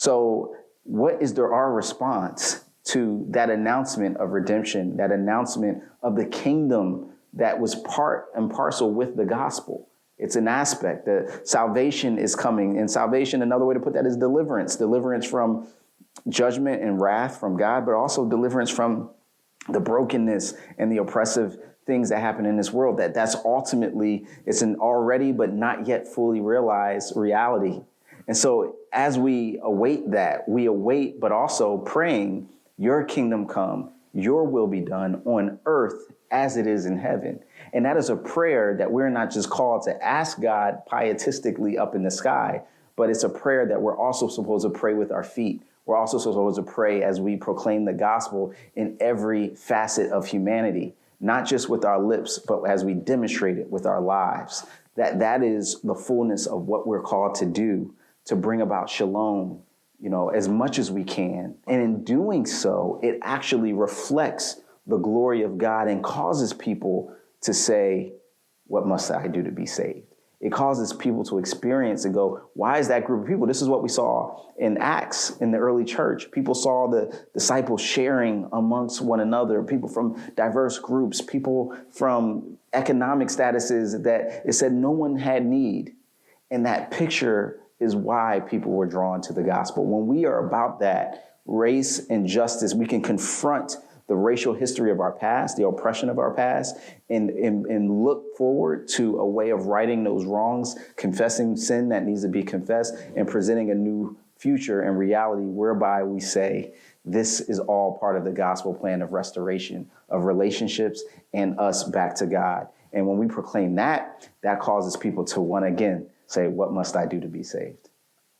So what is our response to that announcement of redemption, that announcement of the kingdom that was part and parcel with the gospel? It's an aspect that salvation is coming. And salvation, another way to put that is deliverance from judgment and wrath from God, but also deliverance from the brokenness and the oppressive things that happen in this world. That's ultimately, it's an already but not yet fully realized reality. And so as we await that, we await, but also praying, your kingdom come, your will be done on earth as it is in heaven. And that is a prayer that we're not just called to ask God pietistically up in the sky, but it's a prayer that we're also supposed to pray with our feet. We're also supposed to pray as we proclaim the gospel in every facet of humanity, not just with our lips, but as we demonstrate it with our lives. That is the fullness of what we're called to do, to bring about shalom, as much as we can. And in doing so, it actually reflects the glory of God and causes people to say, what must I do to be saved? It causes people to experience and go, why is that group of people? This is what we saw in Acts in the early church. People saw the disciples sharing amongst one another, people from diverse groups, people from economic statuses that it said no one had need. And that picture is why people were drawn to the gospel. When we are about that race and justice, we can confront the racial history of our past, the oppression of our past, and look forward to a way of righting those wrongs, confessing sin that needs to be confessed, and presenting a new future and reality whereby we say, this is all part of the gospel plan of restoration of relationships and us back to God. And when we proclaim that, that causes people to, once again, say, what must I do to be saved?